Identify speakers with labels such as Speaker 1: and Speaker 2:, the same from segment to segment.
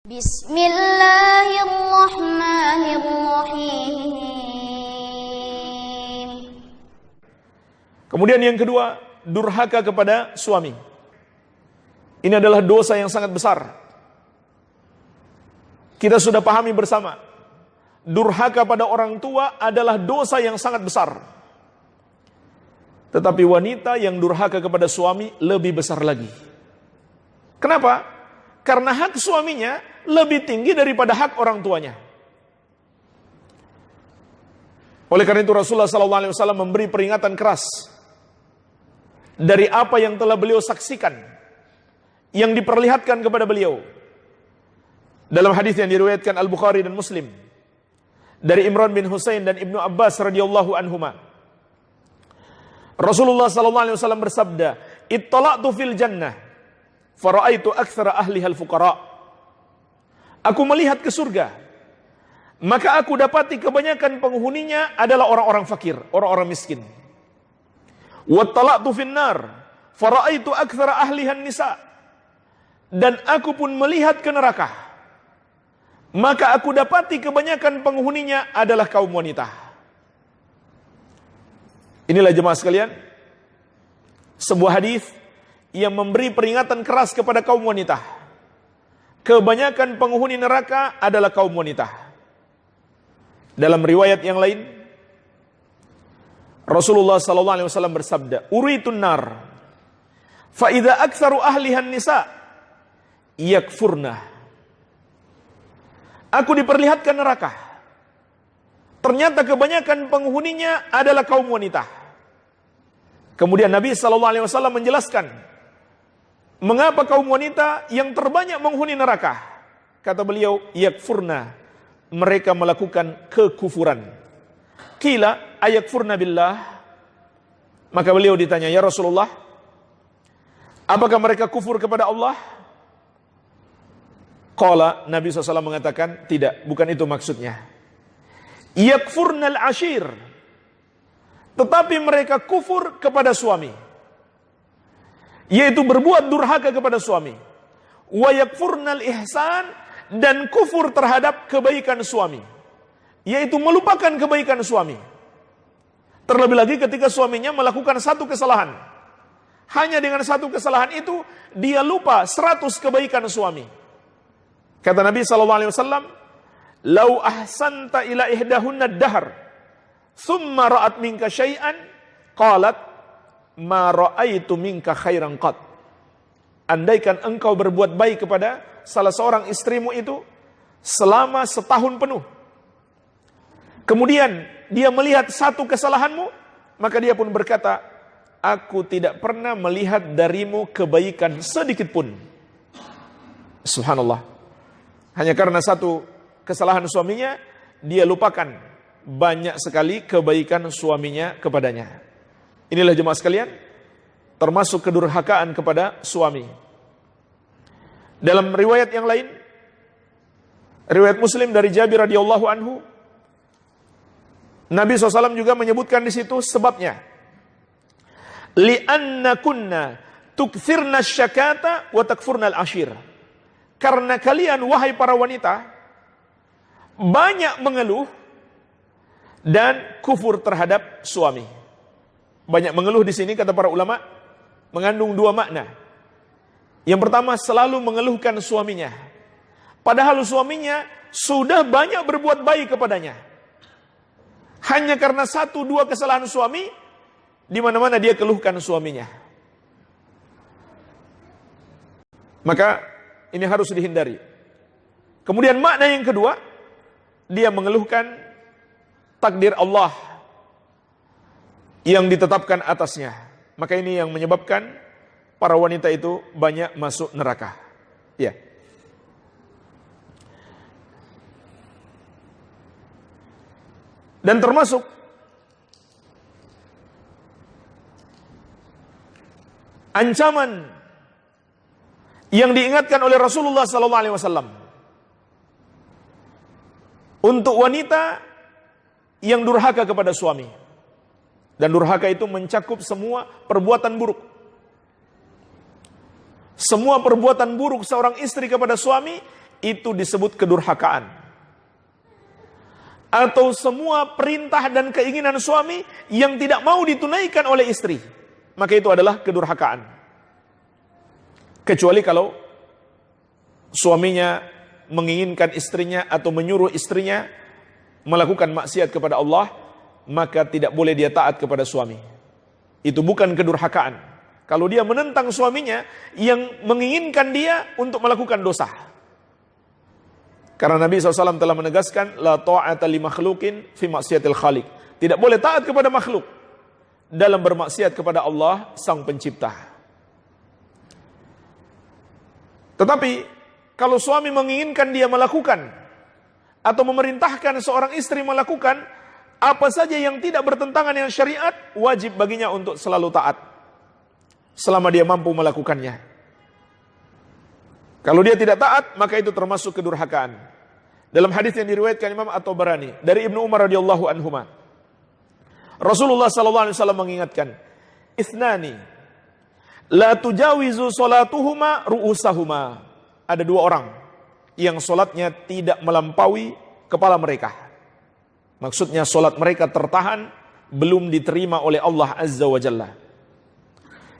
Speaker 1: Bismillahirrahmanirrahim.
Speaker 2: Kemudian yang kedua, durhaka kepada suami. Ini adalah dosa yang sangat besar. Kita sudah pahami bersama, durhaka pada orang tua adalah dosa yang sangat besar. Tetapi wanita yang durhaka kepada suami lebih besar lagi. Kenapa? Karena hak suaminya lebih tinggi daripada hak orang tuanya. Oleh karena itu Rasulullah SAW memberi peringatan keras dari apa yang telah beliau saksikan, yang diperlihatkan kepada beliau. Dalam hadis yang diriwayatkan Al-Bukhari dan Muslim dari Imran bin Husain dan Ibnu Abbas radhiyallahu anhuma, Rasulullah SAW bersabda, "Ittala'tu fil jannah, fara'aitu aktsara ahliha al-fuqara." Aku melihat ke surga, maka aku dapati kebanyakan penghuninya adalah orang-orang fakir, orang-orang miskin. Wattala'tu finnar, fara'aitu aktsara ahliha an-nisa. Dan aku pun melihat ke neraka, maka aku dapati kebanyakan penghuninya adalah kaum wanita. Inilah jemaah sekalian, sebuah hadis yang memberi peringatan keras kepada kaum wanita. Kebanyakan penghuni neraka adalah kaum wanita. Dalam riwayat yang lain, Rasulullah SAW bersabda, "Uritun nar, fa idza aktsaru ahliha an-nisa yakfurna." Aku diperlihatkan neraka. Ternyata kebanyakan penghuninya adalah kaum wanita. Kemudian Nabi SAW menjelaskan mengapa kaum wanita yang terbanyak menghuni neraka. Kata beliau, yakfurna, mereka melakukan kekufuran. Qila ayakfurna billah. Maka beliau ditanya, ya Rasulullah, apakah mereka kufur kepada Allah? Qala, Nabi SAW mengatakan, tidak, bukan itu maksudnya. Yakfurnal ashir, tetapi mereka kufur kepada suami, yaitu berbuat durhaka kepada suami. Wa yakfurnal ihsan, dan kufur terhadap kebaikan suami, yaitu melupakan kebaikan suami. Terlebih lagi ketika suaminya melakukan satu kesalahan, hanya dengan satu kesalahan itu dia lupa 100 kebaikan suami. Kata Nabi SAW, "Lau ahsanta ila ihdahunna ad-dahr, thumma ra'at minka syai'an, qalat ma ra'aitu minka khairan qat." Andaikan engkau berbuat baik kepada salah seorang istrimu itu selama setahun penuh, kemudian dia melihat satu kesalahanmu, maka dia pun berkata, aku tidak pernah melihat darimu kebaikan sedikit pun. Subhanallah. Hanya karena satu kesalahan suaminya, dia lupakan banyak sekali kebaikan suaminya kepadanya. Inilah jemaah sekalian, termasuk kedurhakaan kepada suami. Dalam riwayat yang lain, riwayat Muslim dari Jabir radhiyallahu anhu, Nabi SAW juga menyebutkan di situ sebabnya. Li'anna kunna tukthirna syakata wa takfurna al-ashir. Karena kalian, wahai para wanita, banyak mengeluh dan kufur terhadap suami. Banyak mengeluh di sini, kata para ulama, mengandung dua makna. Yang pertama, selalu mengeluhkan suaminya, padahal suaminya sudah banyak berbuat baik kepadanya. Hanya karena 1-2 kesalahan suami, di mana-mana dia keluhkan suaminya. Maka ini harus dihindari. Kemudian makna yang kedua, dia mengeluhkan takdir Allah yang ditetapkan atasnya. Maka ini yang menyebabkan para wanita itu banyak masuk neraka. Ya. Dan termasuk ancaman yang diingatkan oleh Rasulullah SAW untuk wanita yang durhaka kepada suami. Dan durhaka itu mencakup semua perbuatan buruk. Semua perbuatan buruk seorang istri kepada suami itu disebut kedurhakaan. Atau semua perintah dan keinginan suami yang tidak mau ditunaikan oleh istri, maka itu adalah kedurhakaan. Kecuali kalau suaminya menginginkan istrinya atau menyuruh istrinya melakukan maksiat kepada Allah, maka tidak boleh dia taat kepada suami. Itu bukan kedurhakaan. Kalau dia menentang suaminya yang menginginkan dia untuk melakukan dosa. Karena Nabi SAW telah menegaskan, la ta'ata li makhlukin fi maksiatil khaliq. Tidak boleh taat kepada makhluk dalam bermaksiat kepada Allah Sang Pencipta. Tetapi kalau suami menginginkan dia melakukan atau memerintahkan seorang istri melakukan apa saja yang tidak bertentangan dengan syariat, wajib baginya untuk selalu taat selama dia mampu melakukannya. Kalau dia tidak taat, maka itu termasuk kedurhakaan. Dalam hadis yang diriwayatkan Imam At-Tabarani dari Ibnu Umar radhiyallahu anhuma, Rasulullah sallallahu alaihi wasallam mengingatkan, "Itsnani la tujawizu salatuhuma ru'usahuma." Ada dua orang yang solatnya tidak melampaui kepala mereka. Maksudnya solat mereka tertahan, belum diterima oleh Allah Azza wa Jalla.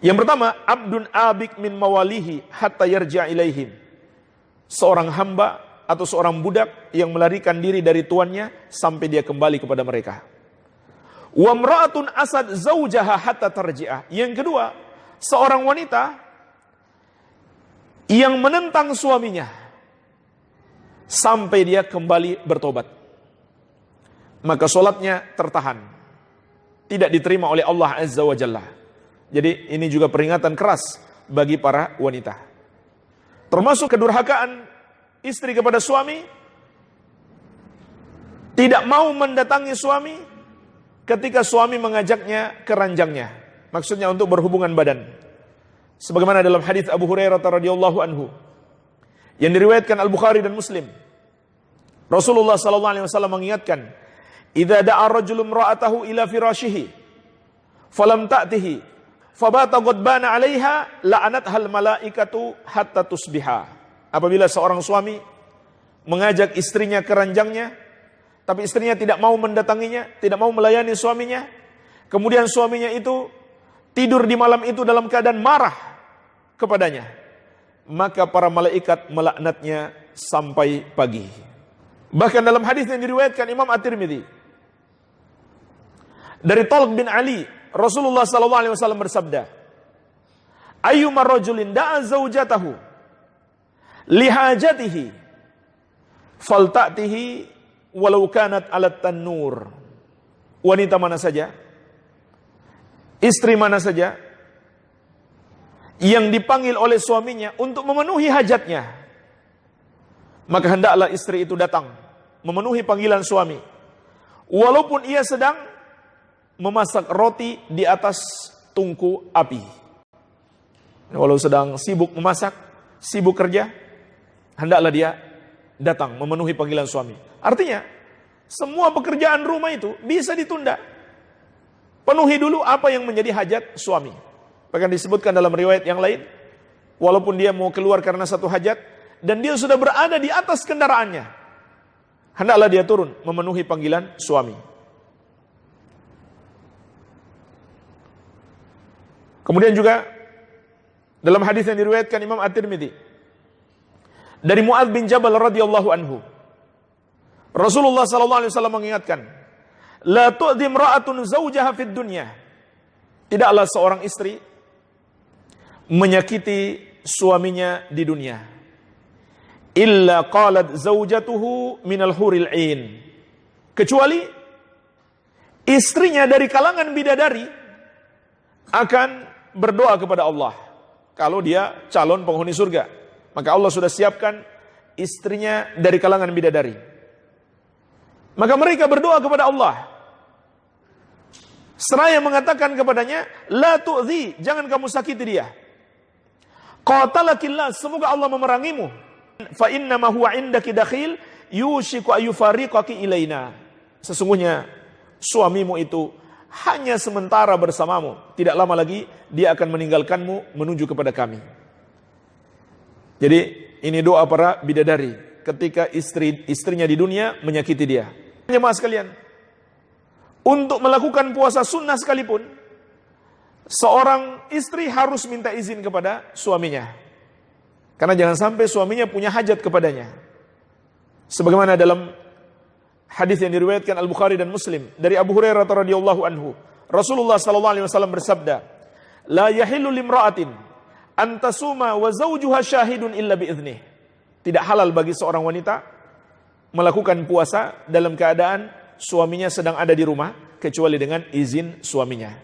Speaker 2: Yang pertama, abdun abik min mawalihi hatta yarja' ilaihim. Seorang hamba atau seorang budak yang melarikan diri dari tuannya sampai dia kembali kepada mereka. Wa mra'atun asad zaujaha hatta tarji'ah. Yang kedua, seorang wanita yang menentang suaminya sampai dia kembali bertobat. Maka solatnya tertahan, tidak diterima oleh Allah Azza wa Jalla. Jadi ini juga peringatan keras bagi para wanita. Termasuk kedurhakaan istri kepada suami, tidak mau mendatangi suami ketika suami mengajaknya ke ranjangnya. Maksudnya untuk berhubungan badan. Sebagaimana dalam hadis Abu Hurairah radhiyallahu anhu yang diriwayatkan Al-Bukhari dan Muslim. Rasulullah sallallahu alaihi wasallam mengingatkan, "Idza da'a rajulun imra'atahu ila firashihi falam ta'tihi fabata ghadbana 'alaiha la'anatha al-malaikatu hatta tusbiha." Apabila seorang suami mengajak istrinya ke ranjangnya, tapi istrinya tidak mau mendatanginya, tidak mau melayani suaminya, kemudian suaminya itu tidur di malam itu dalam keadaan marah kepadanya, maka para malaikat melaknatnya sampai pagi. Bahkan dalam hadis yang diriwayatkan Imam At-Tirmidzi dari Talq bin Ali, Rasulullah sallallahu alaihi wasallam bersabda, "Ayyuma rajulin da'a zaujatahu lihajatihi falta'tihi walau kanat 'alat tannur." Wanita mana saja, istri mana saja yang dipanggil oleh suaminya untuk memenuhi hajatnya, maka hendaklah istri itu datang memenuhi panggilan suami, walaupun ia sedang memasak roti di atas tungku api. Walau sedang sibuk memasak, sibuk kerja, hendaklah dia datang memenuhi panggilan suami. Artinya, semua pekerjaan rumah itu bisa ditunda. Penuhi dulu apa yang menjadi hajat suami. Bahkan disebutkan dalam riwayat yang lain, walaupun dia mau keluar karena satu hajat, dan dia sudah berada di atas kendaraannya, hendaklah dia turun memenuhi panggilan suami. Kemudian juga dalam hadis yang diriwayatkan Imam At-Tirmidzi dari Mu'adz bin Jabal radhiyallahu anhu, Rasulullah sallallahu alaihi wasallam mengingatkan, "La tu'dhi imra'atun zawjaha fid dunya." Tidaklah seorang istri menyakiti suaminya di dunia. Illa qalat zawjatuhu minal huril 'ain. Kecuali istrinya dari kalangan bidadari akan berdoa kepada Allah. Kalau dia calon penghuni surga, maka Allah sudah siapkan istrinya dari kalangan bidadari. Maka mereka berdoa kepada Allah, seraya mengatakan kepadanya, "La tu'dhi," jangan kamu sakiti dia. "Qatalakillah," semoga Allah memerangimu. "Fa innama huwa indaki dakhil yushiku ayufariqaki ilaina." Sesungguhnya suamimu itu hanya sementara bersamamu, tidak lama lagi dia akan meninggalkanmu menuju kepada kami. Jadi Ini doa para bidadari ketika istrinya di dunia menyakiti dia. Jemaah sekalian, untuk melakukan puasa sunnah sekalipun, seorang istri harus minta izin kepada suaminya. Karena jangan sampai suaminya punya hajat kepadanya. Sebagaimana dalam hadis yang diriwayatkan Al-Bukhari dan Muslim dari Abu Hurairah radhiyallahu anhu, Rasulullah sallallahu alaihi wasallam bersabda, "La yahillu limra'atin antasuma wa zawjuha syahidun illa biiznih." Tidak halal bagi seorang wanita melakukan puasa dalam keadaan suaminya sedang ada di rumah kecuali dengan izin suaminya.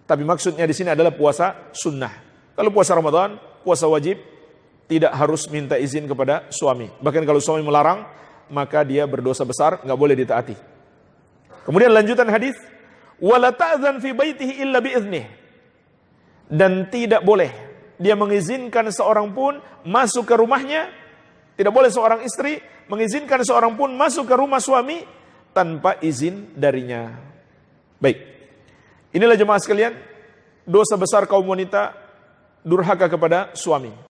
Speaker 2: Tapi maksudnya di sini adalah puasa sunnah. Kalau puasa Ramadan, puasa wajib, tidak harus minta izin kepada suami. Bahkan kalau suami melarang, maka dia berdosa besar, nggak boleh ditaati. Kemudian lanjutan hadis, wala ta'zan fi baitihi illa biiznih. Dan tidak boleh dia mengizinkan seorang pun masuk ke rumahnya. Tidak boleh seorang istri mengizinkan seorang pun masuk ke rumah suami tanpa izin darinya. Baik, inilah jemaah sekalian, dosa besar kaum wanita durhaka kepada suami.